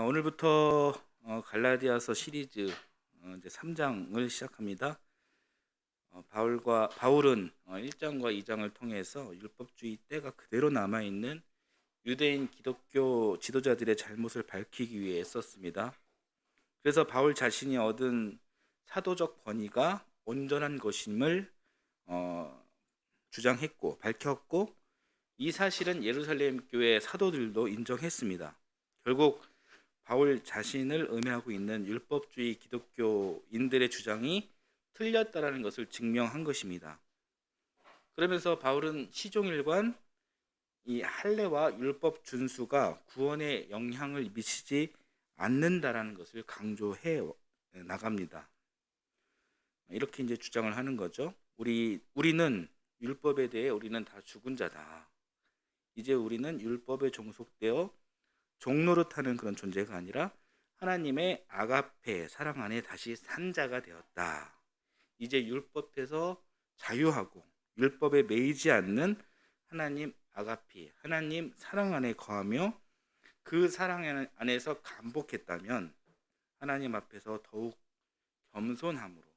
오늘부터 갈라디아서 시리즈 이제 3장을 시작합니다. 바울은 1장과 2장을 통해서 율법주의 때가 그대로 남아있는 유대인 기독교 지도자들의 잘못을 밝히기 위해 썼습니다. 그래서 바울 자신이 얻은 사도적 권위가 온전한 것임을 주장했고 밝혔고, 이 사실은 예루살렘 교회 사도들도 인정했습니다. 결국 바울 자신을 음해하고 있는 율법주의 기독교인들의 주장이 틀렸다라는 것을 증명한 것입니다. 그러면서 바울은 시종일관 이 할례와 율법 준수가 구원에 영향을 미치지 않는다라는 것을 강조해 나갑니다. 이렇게 이제 주장을 하는 거죠. 우리는 율법에 대해 우리는 다 죽은 자다. 이제 우리는 율법에 종속되어 종노릇하는 그런 존재가 아니라 하나님의 아가페 사랑 안에 다시 산 자가 되었다. 이제 율법에서 자유하고 율법에 매이지 않는 하나님 아가피, 하나님 사랑 안에 거하며 그 사랑 안에서 감복했다면 하나님 앞에서 더욱 겸손함으로,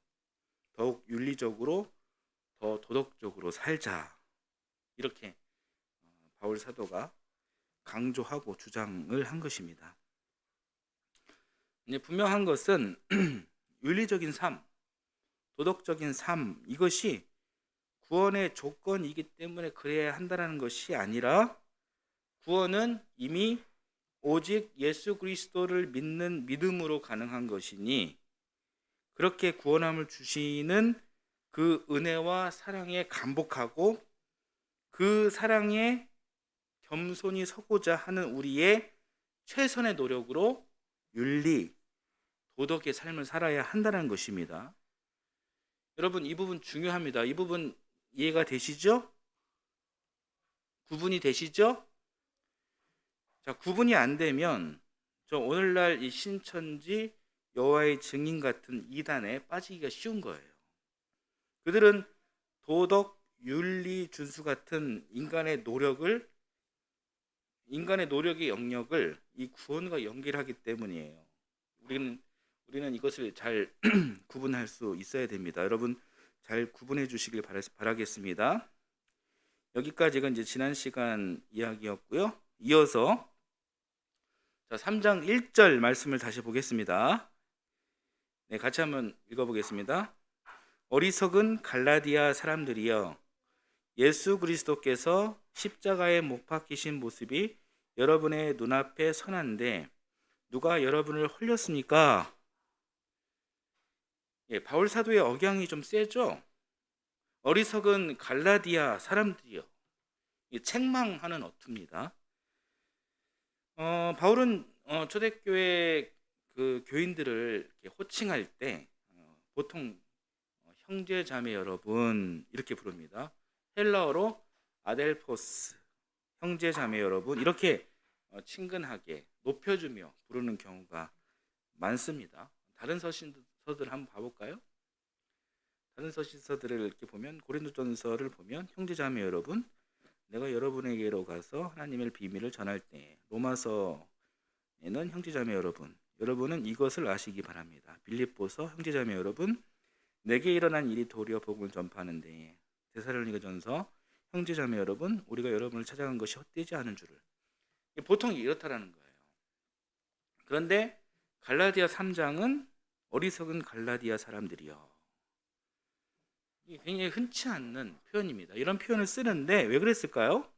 더욱 윤리적으로, 더 도덕적으로 살자. 이렇게 바울 사도가 강조하고 주장을 한 것입니다. 분명한 것은 윤리적인 삶, 도덕적인 삶, 이것이 구원의 조건이기 때문에 그래야 한다는 것이 아니라, 구원은 이미 오직 예수 그리스도를 믿는 믿음으로 가능한 것이니, 그렇게 구원함을 주시는 그 은혜와 사랑에 감복하고 그 사랑에 겸손히 서고자 하는 우리의 최선의 노력으로 윤리, 도덕의 삶을 살아야 한다는 것입니다. 여러분, 이 부분 중요합니다. 이 부분 이해가 되시죠? 구분이 되시죠? 자, 구분이 안 되면 오늘날 이 신천지 여호와의 증인 같은 이단에 빠지기가 쉬운 거예요. 그들은 도덕, 윤리, 준수 같은 인간의 노력의 영역을 이 구원과 연결하기 때문이에요. 우리는 이것을 잘 구분할 수 있어야 됩니다. 여러분, 잘 구분해 주시길 바라겠습니다. 여기까지가 이제 지난 시간 이야기였고요. 이어서 3장 1절 말씀을 다시 보겠습니다. 네, 같이 한번 읽어보겠습니다. 어리석은 갈라디아 사람들이여, 예수 그리스도께서 십자가에 못 박히신 모습이 여러분의 눈앞에 선한데 누가 여러분을 홀렸습니까? 바울 사도의 억양이 좀 세죠? 어리석은 갈라디아 사람들이요. 책망하는 어투입니다. 바울은 초대교회 그 교인들을 이렇게 호칭할 때 보통 형제 자매 여러분 이렇게 부릅니다. 헬라어로 아델포스, 형제 자매 여러분, 이렇게 친근하게 높여주며 부르는 경우가 많습니다. 다른 서신서들 한번 봐볼까요? 다른 서신서들을 이렇게 보면, 고린도전서를 보면 형제 자매 여러분, 내가 여러분에게로 가서 하나님의 비밀을 전할 때, 로마서에는 형제 자매 여러분은 이것을 아시기 바랍니다. 빌립보서 형제 자매 여러분, 내게 일어난 일이 도리어 복음을 전파하는데, 데살로니가전서 형제 자매 여러분, 우리가 여러분을 찾아간 것이 헛되지 않은 줄을. 보통 이렇다라는 거예요. 그런데 갈라디아 3장은 어리석은 갈라디아 사람들이요. 굉장히 흔치 않는 표현입니다. 이런 표현을 쓰는데 왜 그랬을까요?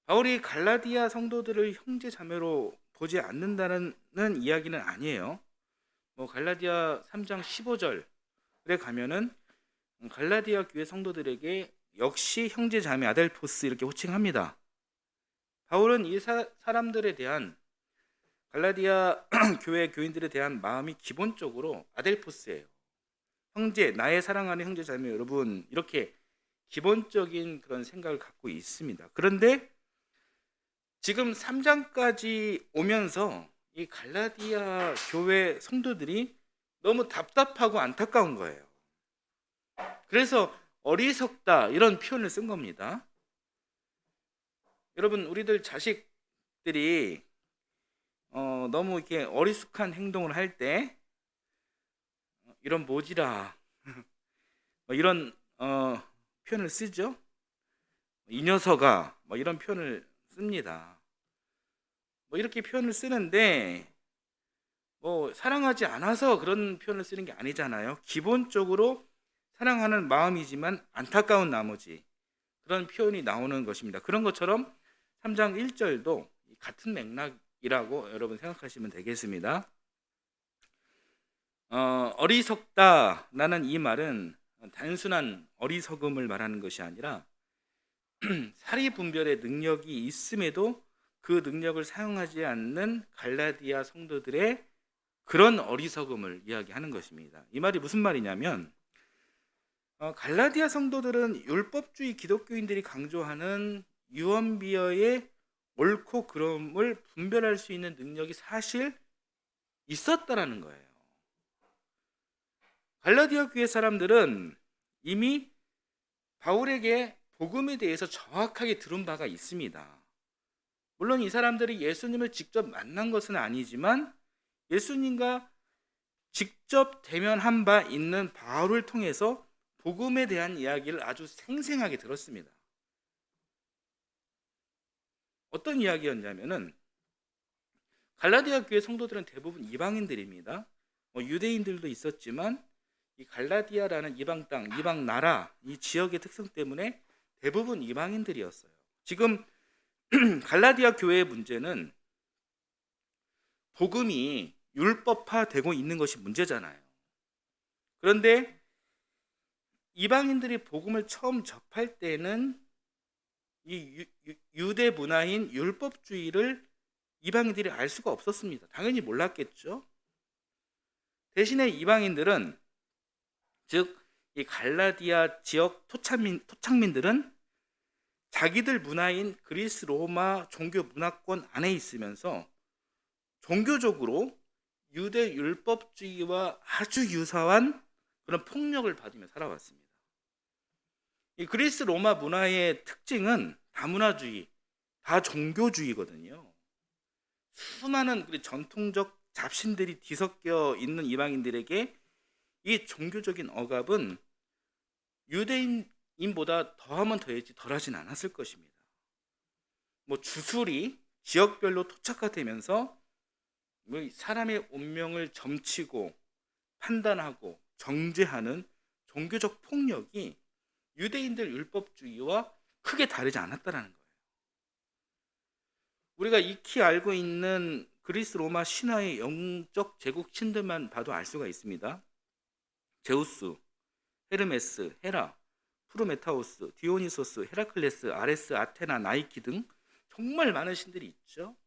바울이 갈라디아 성도들을 형제 자매로 보지 않는다는 이야기는 아니에요. 갈라디아 3장 15절에 가면은 갈라디아 교회 성도들에게 역시 형제 자매 아델포스 이렇게 호칭합니다. 바울은 이 사람들에 대한, 갈라디아 교회 교인들에 대한 마음이 기본적으로 아델포스예요. 형제, 나의 사랑하는 형제 자매 여러분, 이렇게 기본적인 그런 생각을 갖고 있습니다. 그런데 지금 3장까지 오면서 이 갈라디아 교회 성도들이 너무 답답하고 안타까운 거예요. 그래서 어리석다 이런 표현을 쓴 겁니다. 여러분, 우리들 자식 가족들이 너무 이렇게 어리숙한 행동을 할 때 이런 모지라 뭐 이런 표현을 쓰죠. 이 녀석아 뭐 이런 표현을 씁니다. 뭐 이렇게 표현을 쓰는데 뭐 사랑하지 않아서 그런 표현을 쓰는 게 아니잖아요. 기본적으로 사랑하는 마음이지만 안타까운 나머지 그런 표현이 나오는 것입니다. 그런 것처럼 3장 1절도 같은 맥락이라고 여러분 생각하시면 되겠습니다. 어리석다라는 이 말은 단순한 어리석음을 말하는 것이 아니라 사리 분별의 능력이 있음에도 그 능력을 사용하지 않는 갈라디아 성도들의 그런 어리석음을 이야기하는 것입니다. 이 말이 무슨 말이냐면 갈라디아 성도들은 율법주의 기독교인들이 강조하는 유언비어의 옳고 그름을 분별할 수 있는 능력이 사실 있었다라는 거예요. 갈라디아 교회 사람들은 이미 바울에게 복음에 대해서 정확하게 들은 바가 있습니다. 물론 이 사람들이 예수님을 직접 만난 것은 아니지만 예수님과 직접 대면한 바 있는 바울을 통해서 복음에 대한 이야기를 아주 생생하게 들었습니다. 어떤 이야기였냐면은 갈라디아 교회 성도들은 대부분 이방인들입니다. 유대인들도 있었지만 이 갈라디아라는 이방 땅, 이방 나라 이 지역의 특성 때문에 대부분 이방인들이었어요. 지금 갈라디아 교회의 문제는 복음이 율법화되고 있는 것이 문제잖아요. 그런데 이방인들이 복음을 처음 접할 때는 이 유대 문화인 율법주의를 이방인들이 알 수가 없었습니다. 당연히 몰랐겠죠. 대신에 이방인들은 즉 이 갈라디아 지역 토착민들은 자기들 문화인 그리스 로마 종교 문화권 안에 있으면서 종교적으로 유대 율법주의와 아주 유사한 그런 폭력을 받으며 살아왔습니다. 이 그리스 로마 문화의 특징은 다문화주의, 다종교주의거든요. 수많은 전통적 잡신들이 뒤섞여 있는 이방인들에게 이 종교적인 억압은 유대인보다 더하면 더했지 덜하진 않았을 것입니다. 주술이 지역별로 토착화되면서 사람의 운명을 점치고 판단하고 정죄하는 종교적 폭력이 유대인들 율법주의와 크게 다르지 않았다는 거예요. 우리가 익히 알고 있는 그리스 로마 신화의 영적 제국신들만 봐도 알 수가 있습니다. 제우스, 헤르메스, 헤라, 프로메타우스, 디오니소스, 헤라클레스, 아레스, 아테나, 나이키 등 정말 많은 신들이 있죠.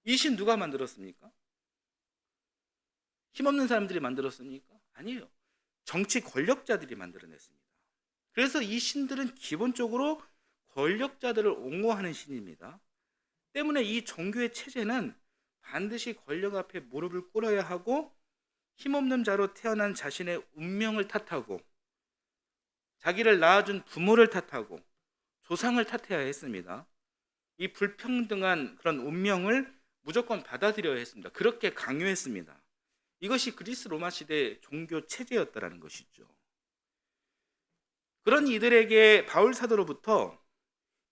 이 신 누가 만들었습니까? 힘없는 사람들이 만들었습니까? 아니에요. 정치 권력자들이 만들어냈습니다. 그래서 이 신들은 기본적으로 권력자들을 옹호하는 신입니다. 때문에 이 종교의 체제는 반드시 권력 앞에 무릎을 꿇어야 하고 힘없는 자로 태어난 자신의 운명을 탓하고 자기를 낳아준 부모를 탓하고 조상을 탓해야 했습니다. 이 불평등한 그런 운명을 무조건 받아들여야 했습니다. 그렇게 강요했습니다. 이것이 그리스 로마 시대 종교 체제였다라는 것이죠. 그런 이들에게 바울 사도로부터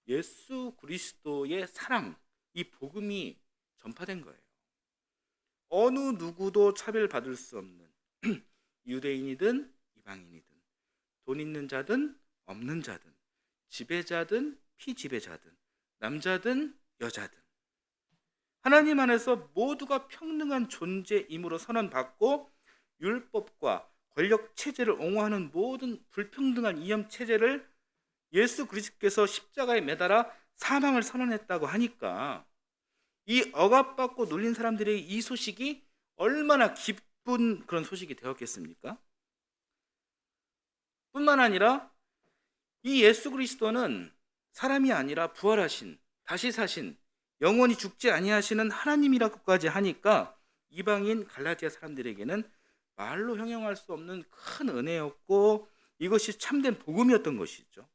예수 그리스도의 사랑, 이 복음이 전파된 거예요. 어느 누구도 차별받을 수 없는 유대인이든 이방인이든 돈 있는 자든 없는 자든 지배자든 피지배자든 남자든 여자든 하나님 안에서 모두가 평등한 존재임으로 선언받고 율법과 권력 체제를 옹호하는 모든 불평등한 이념 체제를 예수 그리스도께서 십자가에 매달아 사망을 선언했다고 하니까 이 억압받고 눌린 사람들의 이 소식이 얼마나 기쁜 그런 소식이 되었겠습니까? 뿐만 아니라 이 예수 그리스도는 사람이 아니라 부활하신, 다시 사신, 영원히 죽지 아니하시는 하나님이라고까지 하니까 이방인 갈라디아 사람들에게는 말로 형용할 수 없는 큰 은혜였고 이것이 참된 복음이었던 것이죠.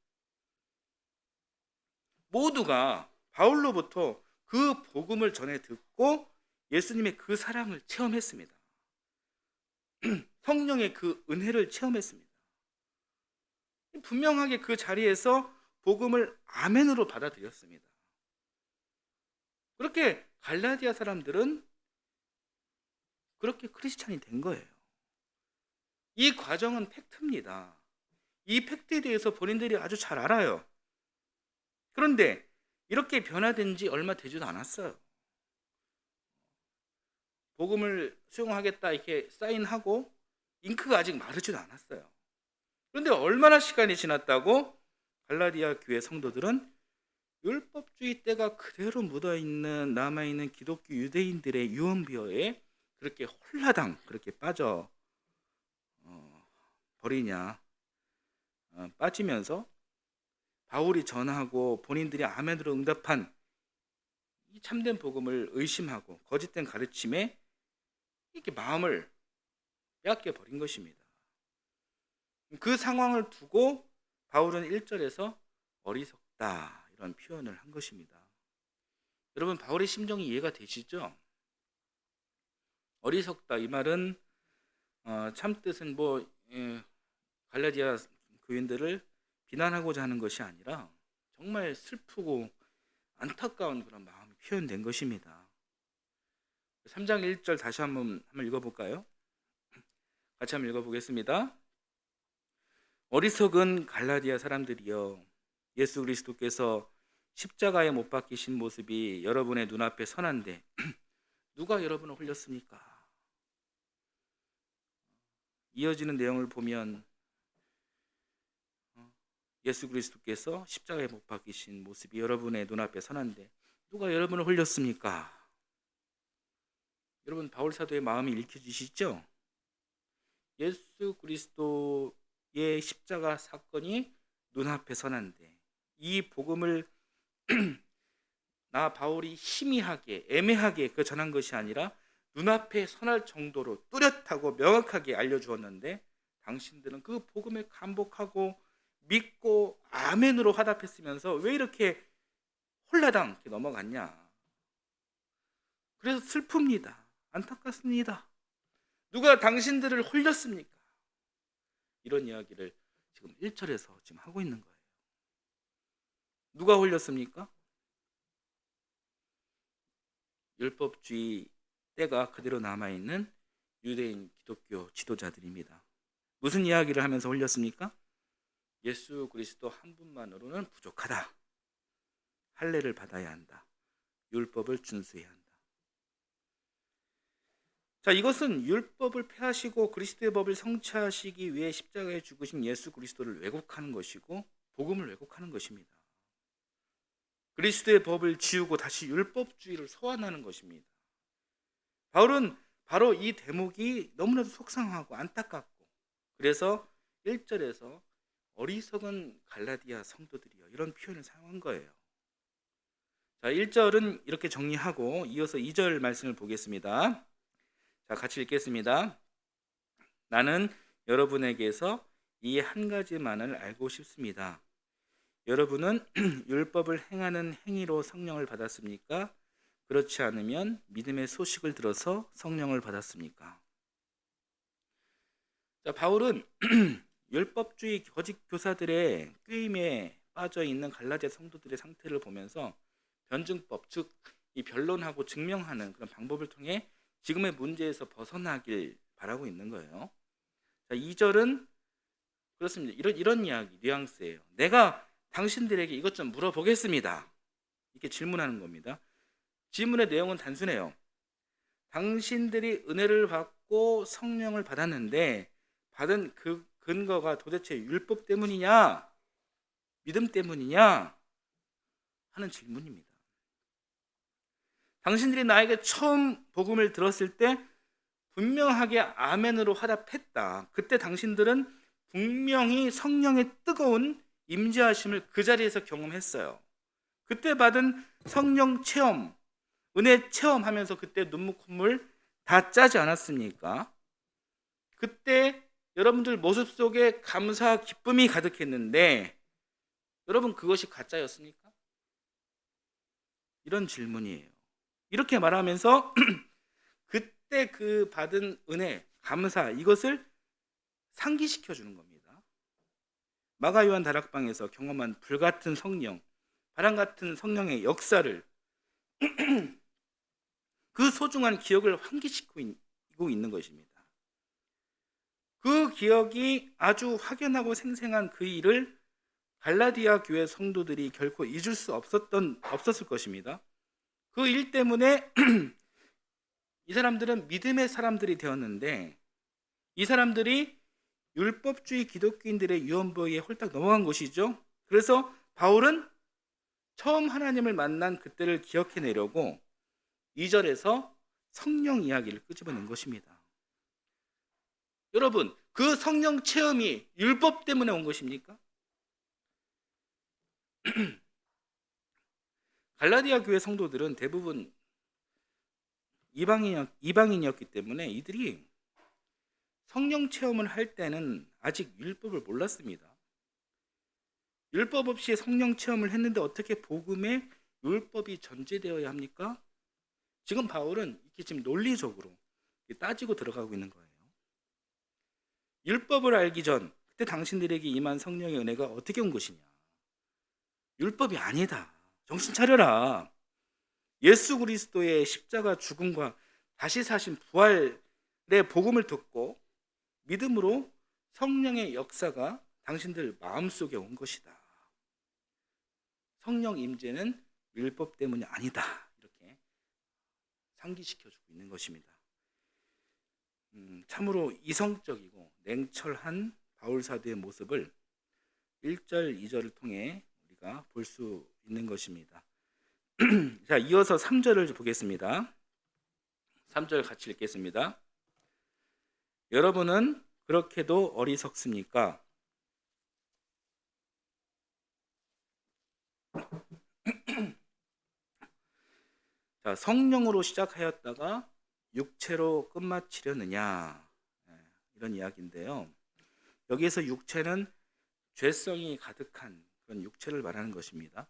모두가 바울로부터 그 복음을 전해 듣고 예수님의 그 사랑을 체험했습니다. 성령의 그 은혜를 체험했습니다. 분명하게 그 자리에서 복음을 아멘으로 받아들였습니다. 그렇게 갈라디아 사람들은 그렇게 크리스찬이 된 거예요. 이 과정은 팩트입니다. 이 팩트에 대해서 본인들이 아주 잘 알아요. 그런데 이렇게 변화된 지 얼마 되지도 않았어요. 복음을 수용하겠다 이렇게 사인하고 잉크가 아직 마르지도 않았어요. 그런데 얼마나 시간이 지났다고 갈라디아 교회 성도들은 율법주의 때가 그대로 묻어있는 남아있는 기독교 유대인들의 유언비어에 그렇게 홀라당 그렇게 빠져 버리냐 빠지면서 바울이 전하고 본인들이 아멘으로 응답한 이 참된 복음을 의심하고 거짓된 가르침에 이렇게 마음을 빼앗겨 버린 것입니다. 그 상황을 두고 바울은 1절에서 어리석다 이런 표현을 한 것입니다. 여러분 바울의 심정이 이해가 되시죠? 어리석다 이 말은 참뜻은 갈라디아 교인들을 비난하고자 하는 것이 아니라 정말 슬프고 안타까운 그런 마음이 표현된 것입니다. 3장 1절 다시 한번 읽어볼까요? 같이 한번 읽어보겠습니다. 어리석은 갈라디아 사람들이여, 예수 그리스도께서 십자가에 못 박히신 모습이 여러분의 눈앞에 선한데 누가 여러분을 홀렸습니까? 이어지는 내용을 보면 예수 그리스도께서 십자가에 못 박히신 모습이 여러분의 눈앞에 선한데 누가 여러분을 홀렸습니까? 여러분 바울 사도의 마음이 읽혀지시죠? 예수 그리스도의 십자가 사건이 눈앞에 선한데 이 복음을 나 바울이 희미하게 애매하게 전한 것이 아니라 눈앞에 선할 정도로 뚜렷하고 명확하게 알려주었는데 당신들은 그 복음에 감복하고 믿고 아멘으로 화답했으면서 왜 이렇게 홀라당 이렇게 넘어갔냐? 그래서 슬픕니다. 안타깝습니다. 누가 당신들을 홀렸습니까? 이런 이야기를 지금 1절에서 지금 하고 있는 거예요. 누가 홀렸습니까? 율법주의 때가 그대로 남아있는 유대인 기독교 지도자들입니다. 무슨 이야기를 하면서 홀렸습니까? 예수 그리스도 한 분만으로는 부족하다. 할례를 받아야 한다. 율법을 준수해야 한다. 자, 이것은 율법을 폐하시고 그리스도의 법을 성취하시기 위해 십자가에 죽으신 예수 그리스도를 왜곡하는 것이고 복음을 왜곡하는 것입니다. 그리스도의 법을 지우고 다시 율법주의를 소환하는 것입니다. 바울은 바로 이 대목이 너무나도 속상하고 안타깝고 그래서 1절에서 어리석은 갈라디아 성도들이요 이런 표현을 사용한 거예요. 자, 1절은 이렇게 정리하고 이어서 2절 말씀을 보겠습니다. 자, 같이 읽겠습니다. 나는 여러분에게서 이 한 가지만을 알고 싶습니다. 여러분은 율법을 행하는 행위로 성령을 받았습니까? 그렇지 않으면 믿음의 소식을 들어서 성령을 받았습니까? 자, 바울은 율법주의 거짓 교사들의 꾀임에 빠져 있는 갈라디아 성도들의 상태를 보면서 변증법, 즉 이 변론하고 증명하는 그런 방법을 통해 지금의 문제에서 벗어나길 바라고 있는 거예요. 자, 2절은 그렇습니다. 이런 이야기, 뉘앙스예요. 내가 당신들에게 이것 좀 물어보겠습니다. 이렇게 질문하는 겁니다. 질문의 내용은 단순해요. 당신들이 은혜를 받고 성령을 받았는데 받은 그 근거가 도대체 율법 때문이냐 믿음 때문이냐 하는 질문입니다. 당신들이 나에게 처음 복음을 들었을 때 분명하게 아멘으로 화답했다. 그때 당신들은 분명히 성령의 뜨거운 임재하심을 그 자리에서 경험했어요. 그때 받은 성령 체험, 은혜 체험하면서 그때 눈물 콧물 다 짜지 않았습니까? 그때 여러분들 모습 속에 감사, 기쁨이 가득했는데 여러분 그것이 가짜였습니까? 이런 질문이에요. 이렇게 말하면서 그때 그 받은 은혜, 감사, 이것을 상기시켜 주는 겁니다. 마가 요한 다락방에서 경험한 불같은 성령, 바람 같은 성령의 역사를 그 소중한 기억을 환기시키고 있는 것입니다. 그 기억이 아주 확연하고 생생한 그 일을 갈라디아 교회 성도들이 결코 잊을 수 없었을 것입니다. 그 일 때문에 이 사람들은 믿음의 사람들이 되었는데, 이 사람들이 율법주의 기독교인들의 유언부에 홀딱 넘어간 것이죠. 그래서 바울은 처음 하나님을 만난 그때를 기억해내려고 2절에서 성령 이야기를 끄집어낸 것입니다. 여러분, 그 성령 체험이 율법 때문에 온 것입니까? 갈라디아 교회 성도들은 대부분 이방인이었기 때문에 이들이 성령 체험을 할 때는 아직 율법을 몰랐습니다. 율법 없이 성령 체험을 했는데 어떻게 복음에 율법이 전제되어야 합니까? 지금 바울은 이렇게 지금 논리적으로 따지고 들어가고 있는 거예요. 율법을 알기 전 그때 당신들에게 임한 성령의 은혜가 어떻게 온 것이냐? 율법이 아니다. 정신 차려라. 예수 그리스도의 십자가 죽음과 다시 사신 부활의 복음을 듣고 믿음으로 성령의 역사가 당신들 마음속에 온 것이다. 성령 임재는 율법 때문이 아니다. 이렇게 상기시켜주고 있는 것입니다. 참으로 이성적이고 냉철한 바울 사도의 모습을 1절, 2절을 통해 우리가 볼 수 있는 것입니다. 자, 이어서 3절을 보겠습니다. 3절 같이 읽겠습니다. 여러분은 그렇게도 어리석습니까? 자, 성령으로 시작하였다가 육체로 끝마치려느냐, 이런 이야기인데요. 여기에서 육체는 죄성이 가득한 그런 육체를 말하는 것입니다.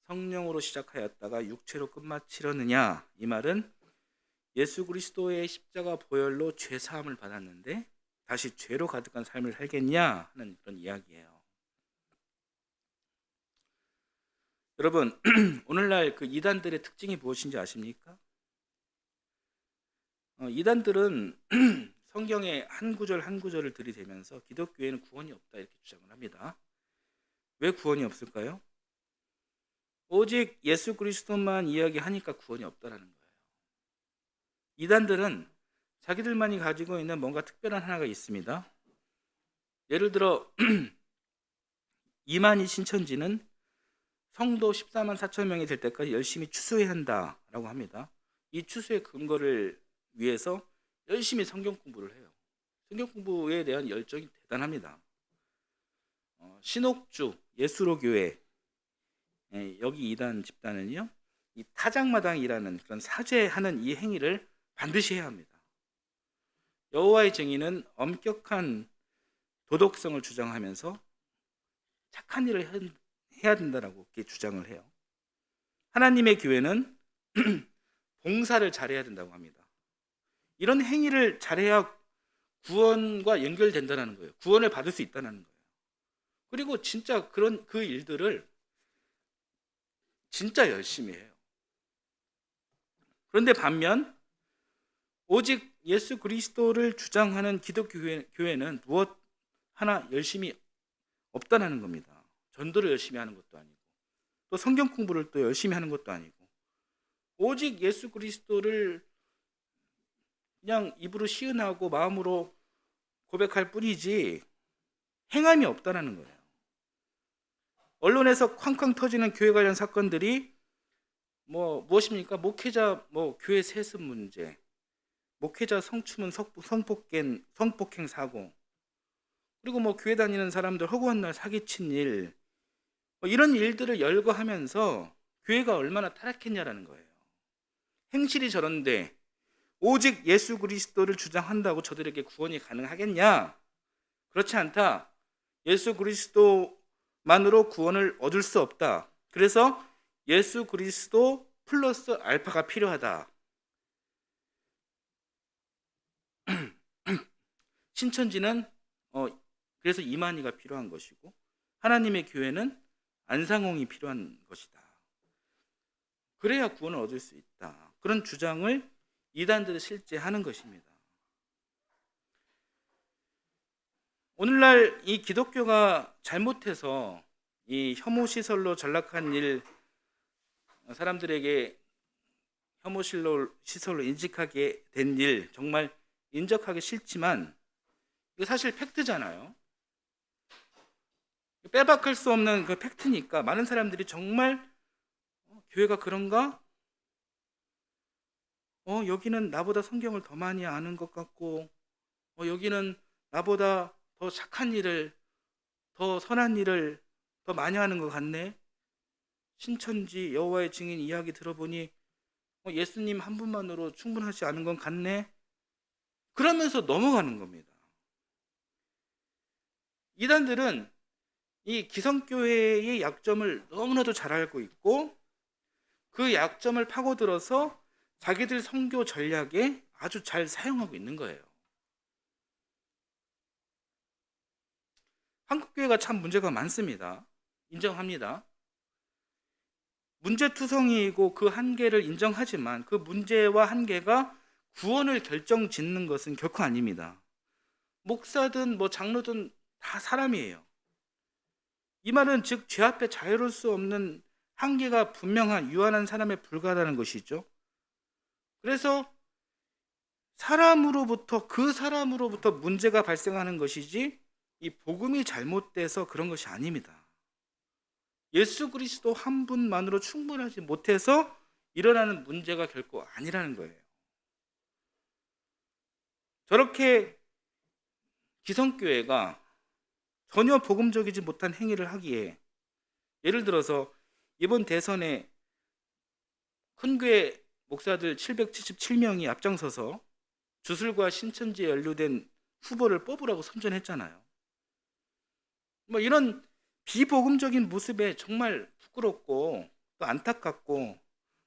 성령으로 시작하였다가 육체로 끝마치려느냐, 이 말은 예수 그리스도의 십자가 보혈로 죄 사함을 받았는데 다시 죄로 가득한 삶을 살겠냐 하는 그런 이야기예요. 여러분, 오늘날 그 이단들의 특징이 무엇인지 아십니까? 이단들은 성경의 한 구절 한 구절을 들이대면서 기독교에는 구원이 없다 이렇게 주장을 합니다. 왜 구원이 없을까요? 오직 예수 그리스도만 이야기하니까 구원이 없다라는 거예요. 이단들은 자기들만이 가지고 있는 뭔가 특별한 하나가 있습니다. 예를 들어 이만희 신천지는 성도 14만 4천 명이 될 때까지 열심히 추수해야 한다라고 합니다. 이 추수의 근거를 위해서 열심히 성경 공부를 해요. 성경 공부에 대한 열정이 대단합니다. 신옥주 예수로 교회, 여기 이단 집단은요, 이 타작마당이라는 그런 사죄하는 이 행위를 반드시 해야 합니다. 여호와의 증인은 엄격한 도덕성을 주장하면서 착한 일을 해야 된다라고 이렇게 주장을 해요. 하나님의 교회는 봉사를 잘해야 된다고 합니다. 이런 행위를 잘해야 구원과 연결된다는 거예요. 구원을 받을 수 있다는 거예요. 그리고 진짜 그런 그 일들을 진짜 열심히 해요. 그런데 반면 오직 예수 그리스도를 주장하는 기독교 교회는 무엇 하나 열심히 없다는 겁니다. 전도를 열심히 하는 것도 아니고 또 성경 공부를 또 열심히 하는 것도 아니고 오직 예수 그리스도를 그냥 입으로 시은하고 마음으로 고백할 뿐이지 행함이 없다는 거예요. 언론에서 쾅쾅 터지는 교회 관련 사건들이 무엇입니까? 목회자 교회 세습 문제, 목회자 성추문 성폭행 사고, 그리고 교회 다니는 사람들 허구한 날 사기친 일, 이런 일들을 열거하면서 교회가 얼마나 타락했냐라는 거예요. 행실이 저런데 오직 예수 그리스도를 주장한다고 저들에게 구원이 가능하겠냐? 그렇지 않다. 예수 그리스도만으로 구원을 얻을 수 없다. 그래서 예수 그리스도 플러스 알파가 필요하다. 신천지는 그래서 이만희가 필요한 것이고, 하나님의 교회는 안상홍이 필요한 것이다. 그래야 구원을 얻을 수 있다. 그런 주장을 이단들이 실제 하는 것입니다. 오늘날 이 기독교가 잘못해서 이 혐오 시설로 전락한 일, 사람들에게 혐오 시설로 인식하게 된 일, 정말 인정하기 싫지만 이거 사실 팩트잖아요. 빼박할 수 없는 그 팩트니까 많은 사람들이 정말 교회가 그런가? 여기는 나보다 성경을 더 많이 아는 것 같고, 여기는 나보다 더 착한 일을, 더 선한 일을 더 많이 하는 것 같네. 신천지 여호와의 증인 이야기 들어보니 예수님 한 분만으로 충분하지 않은 건 같네. 그러면서 넘어가는 겁니다. 이단들은 이 기성교회의 약점을 너무나도 잘 알고 있고, 그 약점을 파고들어서 자기들 선교 전략에 아주 잘 사용하고 있는 거예요. 한국교회가 참 문제가 많습니다. 인정합니다. 문제투성이이고 그 한계를 인정하지만 그 문제와 한계가 구원을 결정짓는 것은 결코 아닙니다. 목사든 장로든 다 사람이에요. 이 말은 즉 죄 앞에 자유로울 수 없는 한계가 분명한 유한한 사람에 불과하다는 것이죠. 그래서 그 사람으로부터 문제가 발생하는 것이지 이 복음이 잘못돼서 그런 것이 아닙니다. 예수 그리스도 한 분만으로 충분하지 못해서 일어나는 문제가 결코 아니라는 거예요. 저렇게 기성교회가 전혀 복음적이지 못한 행위를 하기에, 예를 들어서 이번 대선에 큰 교회 목사들 777명이 앞장서서 주술과 신천지에 연루된 후보를 뽑으라고 선전했잖아요. 이런 비복음적인 모습에 정말 부끄럽고 또 안타깝고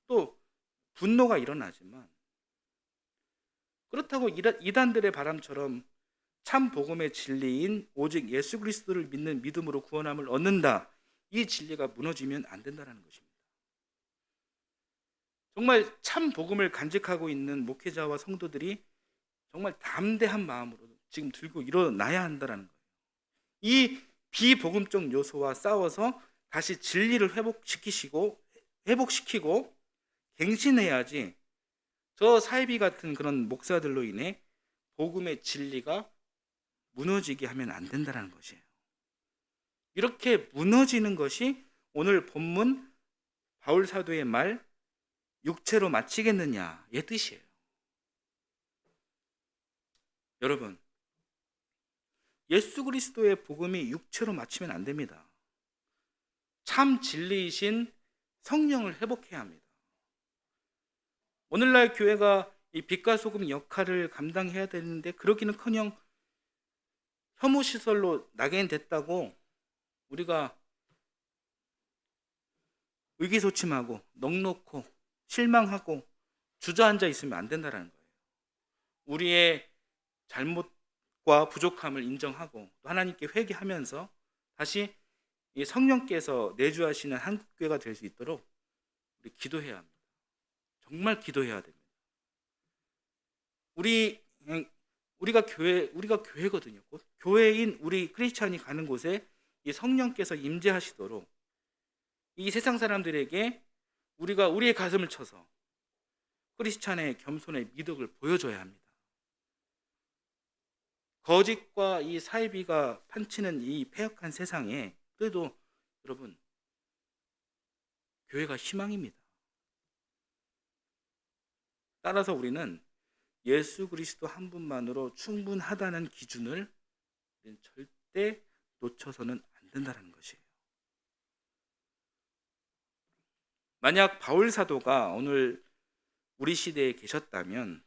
또 분노가 일어나지만, 그렇다고 이단들의 바람처럼 참 복음의 진리인 오직 예수 그리스도를 믿는 믿음으로 구원함을 얻는다, 이 진리가 무너지면 안 된다는 것입니다. 정말 참 복음을 간직하고 있는 목회자와 성도들이 정말 담대한 마음으로 지금 들고 일어나야 한다는 거예요. 이 비복음적 요소와 싸워서 다시 진리를 회복시키고 갱신해야지 저 사이비 같은 그런 목사들로 인해 복음의 진리가 무너지게 하면 안 된다는 것이에요. 이렇게 무너지는 것이 오늘 본문 바울 사도의 말 육체로 마치겠느냐의 뜻이에요. 여러분, 예수 그리스도의 복음이 육체로 마치면 안 됩니다. 참 진리이신 성령을 회복해야 합니다. 오늘날 교회가 이 빛과 소금 역할을 감당해야 되는데 그러기는커녕 혐오시설로 낙인됐다고 우리가 의기소침하고 넋놓고 실망하고 주저앉아 있으면 안 된다는 거예요. 우리의 잘못과 부족함을 인정하고 또 하나님께 회개하면서 다시 이 성령께서 내주하시는 한국교회가 될 수 있도록 우리 기도해야 합니다. 정말 기도해야 됩니다. 우리가 교회거든요. 교회인 우리 크리스찬이 가는 곳에 이 성령께서 임재하시도록 이 세상 사람들에게 우리가 우리의 가슴을 쳐서 크리스찬의 겸손의 미덕을 보여줘야 합니다. 거짓과 이 사이비가 판치는 이 패역한 세상에 그래도 여러분, 교회가 희망입니다. 따라서 우리는 예수 그리스도 한 분만으로 충분하다는 기준을 우리는 절대 놓쳐서는 안 된다는 것이에요. 만약 바울 사도가 오늘 우리 시대에 계셨다면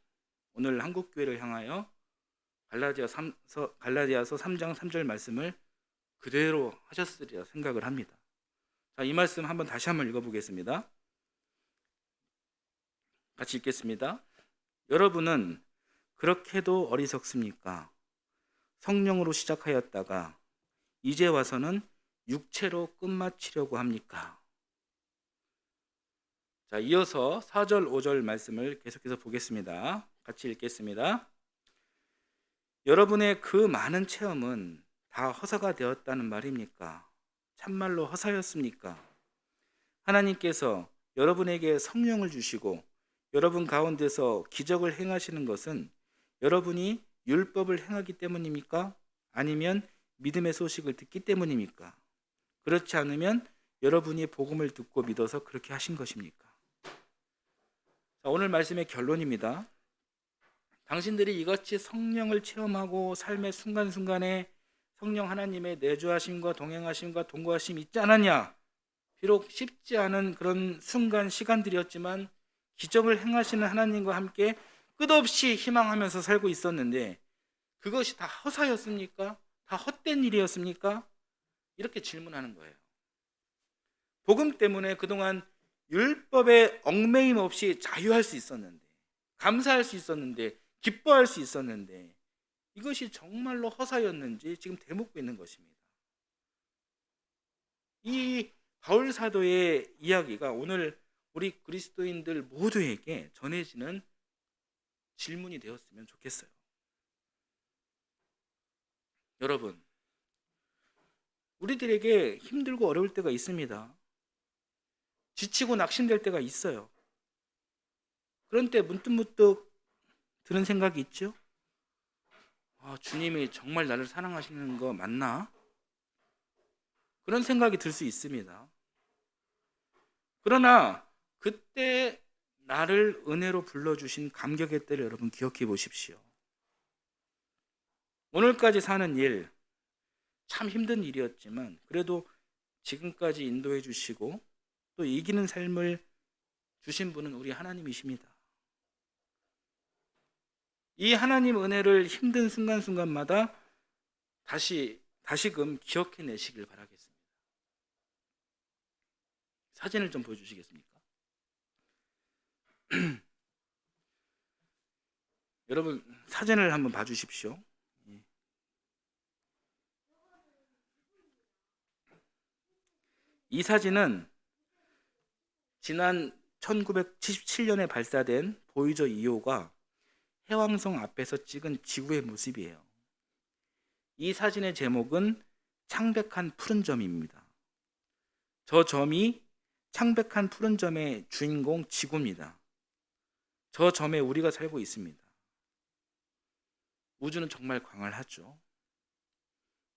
오늘 한국교회를 향하여 갈라디아서 3장 3절 말씀을 그대로 하셨으리라 생각을 합니다. 자, 이 말씀 다시 한번 읽어보겠습니다. 같이 읽겠습니다. 여러분은 그렇게도 어리석습니까? 성령으로 시작하였다가 이제 와서는 육체로 끝마치려고 합니까? 자, 이어서 4절, 5절 말씀을 계속해서 보겠습니다. 같이 읽겠습니다. 여러분의 그 많은 체험은 다 허사가 되었다는 말입니까? 참말로 허사였습니까? 하나님께서 여러분에게 성령을 주시고 여러분 가운데서 기적을 행하시는 것은 여러분이 율법을 행하기 때문입니까? 아니면 믿음의 소식을 듣기 때문입니까? 그렇지 않으면 여러분이 복음을 듣고 믿어서 그렇게 하신 것입니까? 자, 오늘 말씀의 결론입니다. 당신들이 이같이 성령을 체험하고 삶의 순간순간에 성령 하나님의 내주하심과 동행하심과 동거하심 있지 않았냐? 비록 쉽지 않은 그런 순간 시간들이었지만 기적을 행하시는 하나님과 함께 끝없이 희망하면서 살고 있었는데 그것이 다 허사였습니까? 다 헛된 일이었습니까? 이렇게 질문하는 거예요. 복음 때문에 그동안 율법에 얽매임 없이 자유할 수 있었는데, 감사할 수 있었는데, 기뻐할 수 있었는데 이것이 정말로 허사였는지 지금 되묻고 있는 것입니다. 이 바울 사도의 이야기가 오늘 우리 그리스도인들 모두에게 전해지는 질문이 되었으면 좋겠어요. 여러분, 우리들에게 힘들고 어려울 때가 있습니다. 지치고 낙심될 때가 있어요. 그런 때 문득문득 드는 생각이 있죠? 주님이 정말 나를 사랑하시는 거 맞나? 그런 생각이 들 수 있습니다. 그러나 그때 나를 은혜로 불러주신 감격의 때를 여러분 기억해 보십시오. 오늘까지 사는 일, 참 힘든 일이었지만 그래도 지금까지 인도해 주시고 또 이기는 삶을 주신 분은 우리 하나님이십니다. 이 하나님 은혜를 힘든 순간순간마다 다시금 기억해내시길 바라겠습니다. 사진을 좀 보여주시겠습니까? 여러분 사진을 한번 봐주십시오. 이 사진은 지난 1977년에 발사된 보이저 2호가 해왕성 앞에서 찍은 지구의 모습이에요. 이 사진의 제목은 창백한 푸른 점입니다. 저 점이 창백한 푸른 점의 주인공 지구입니다. 저 점에 우리가 살고 있습니다. 우주는 정말 광활하죠.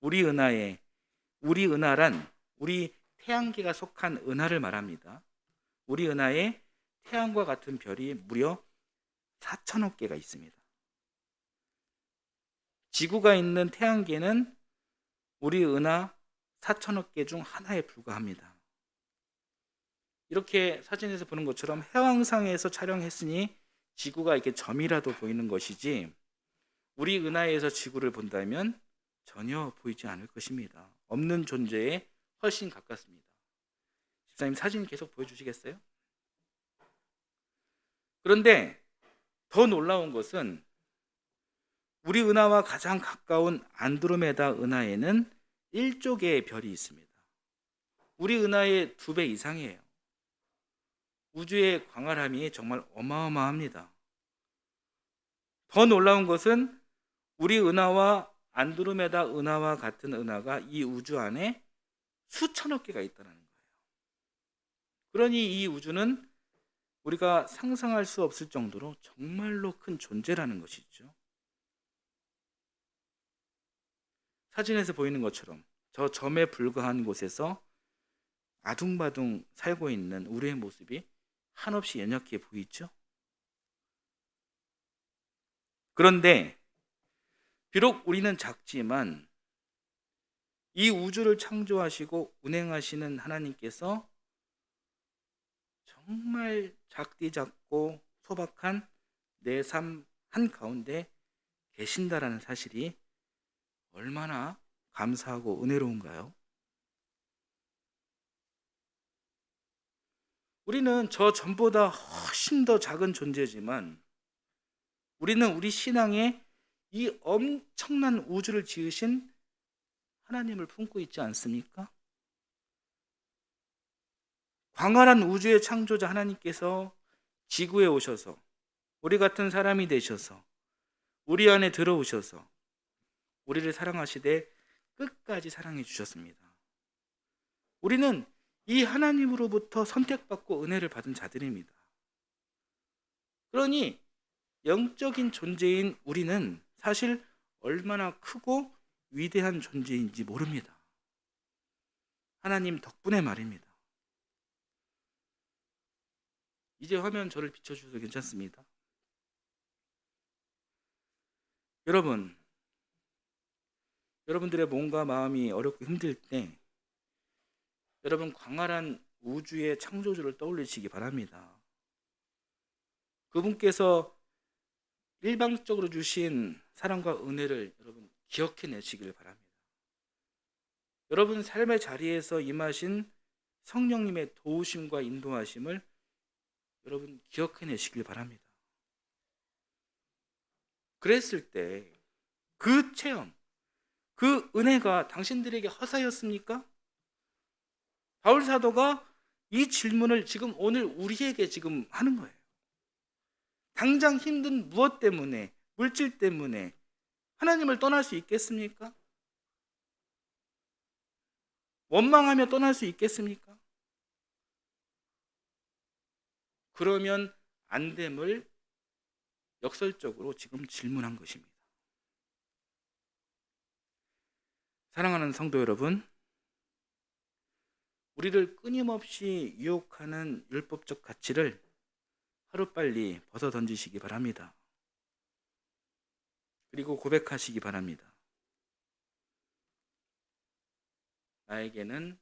우리 은하란 우리 태양계가 속한 은하를 말합니다. 우리 은하에 태양과 같은 별이 무려 4천억 개가 있습니다. 지구가 있는 태양계는 우리 은하 4천억 개 중 하나에 불과합니다. 이렇게 사진에서 보는 것처럼 해왕상에서 촬영했으니 지구가 이렇게 점이라도 보이는 것이지 우리 은하에서 지구를 본다면 전혀 보이지 않을 것입니다. 없는 존재에 훨씬 가깝습니다. 집사님 사진 계속 보여주시겠어요? 그런데 더 놀라운 것은 우리 은하와 가장 가까운 안드로메다 은하에는 1조 개의 별이 있습니다. 우리 은하의 2배 이상이에요. 우주의 광활함이 정말 어마어마합니다. 더 놀라운 것은 우리 은하와 안드로메다 은하와 같은 은하가 이 우주 안에 수천억 개가 있다는 거예요. 그러니 이 우주는 우리가 상상할 수 없을 정도로 정말로 큰 존재라는 것이죠. 사진에서 보이는 것처럼 저 점에 불과한 곳에서 아둥바둥 살고 있는 우리의 모습이 한없이 연약해 보이죠? 그런데 비록 우리는 작지만 이 우주를 창조하시고 운행하시는 하나님께서 정말 작디 작고 소박한 내 삶 한가운데 계신다라는 사실이 얼마나 감사하고 은혜로운가요? 우리는 저 전보다 훨씬 더 작은 존재지만 우리는 우리 신앙에 이 엄청난 우주를 지으신 하나님을 품고 있지 않습니까? 광활한 우주의 창조자 하나님께서 지구에 오셔서 우리 같은 사람이 되셔서 우리 안에 들어오셔서 우리를 사랑하시되 끝까지 사랑해 주셨습니다. 우리는 이 하나님으로부터 선택받고 은혜를 받은 자들입니다. 그러니 영적인 존재인 우리는 사실 얼마나 크고 위대한 존재인지 모릅니다. 하나님 덕분에 말입니다. 이제 화면 저를 비춰주셔도 괜찮습니다. 여러분들의 몸과 마음이 어렵고 힘들 때 여러분 광활한 우주의 창조주를 떠올리시기 바랍니다. 그분께서 일방적으로 주신 사랑과 은혜를 여러분 기억해내시길 바랍니다. 여러분 삶의 자리에서 임하신 성령님의 도우심과 인도하심을 여러분 기억해내시길 바랍니다. 그랬을 때 그 체험, 그 은혜가 당신들에게 허사였습니까? 바울 사도가 이 질문을 지금 오늘 우리에게 지금 하는 거예요. 당장 힘든 무엇 때문에, 물질 때문에 하나님을 떠날 수 있겠습니까? 원망하며 떠날 수 있겠습니까? 그러면 안 됨을 역설적으로 지금 질문한 것입니다. 사랑하는 성도 여러분, 우리를 끊임없이 유혹하는 율법적 가치를 하루빨리 벗어 던지시기 바랍니다. 그리고 고백하시기 바랍니다. 나에게는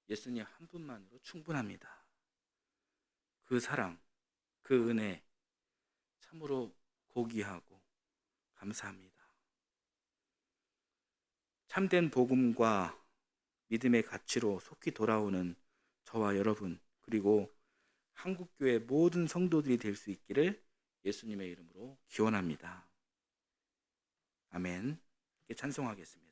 예수님 한 분만으로 충분합니다. 그 사랑, 그 은혜 참으로 고귀하고 감사합니다. 참된 복음과 믿음의 가치로 속히 돌아오는 저와 여러분, 그리고 한국교회 모든 성도들이 될 수 있기를 예수님의 이름으로 기원합니다. 아멘. 함께 찬송하겠습니다.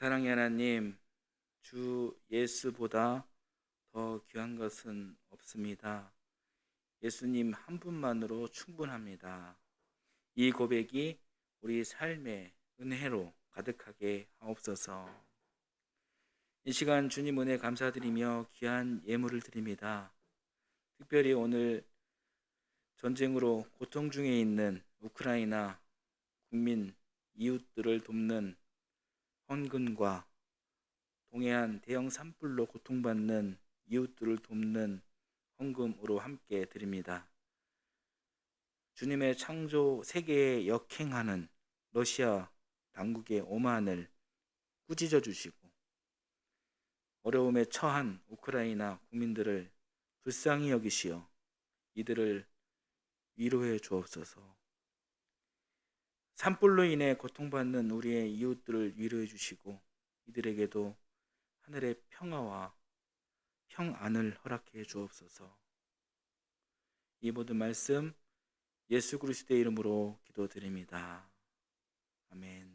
사랑의 하나님, 주 예수보다 더 귀한 것은 없습니다. 예수님 한 분만으로 충분합니다. 이 고백이 우리 삶의 은혜로 가득하게 하옵소서. 이 시간 주님 은혜 감사드리며 귀한 예물을 드립니다. 특별히 오늘 전쟁으로 고통 중에 있는 우크라이나 국민 이웃들을 돕는 헌금과 동해안 대형 산불로 고통받는 이웃들을 돕는 헌금으로 함께 드립니다. 주님의 창조 세계에 역행하는 러시아 당국의 오만을 꾸짖어 주시고 어려움에 처한 우크라이나 국민들을 불쌍히 여기시어 이들을 위로해 주옵소서. 산불로 인해 고통받는 우리의 이웃들을 위로해 주시고 이들에게도 하늘의 평화와 평안을 허락해 주옵소서. 이 모든 말씀 예수 그리스도의 이름으로 기도드립니다. 아멘.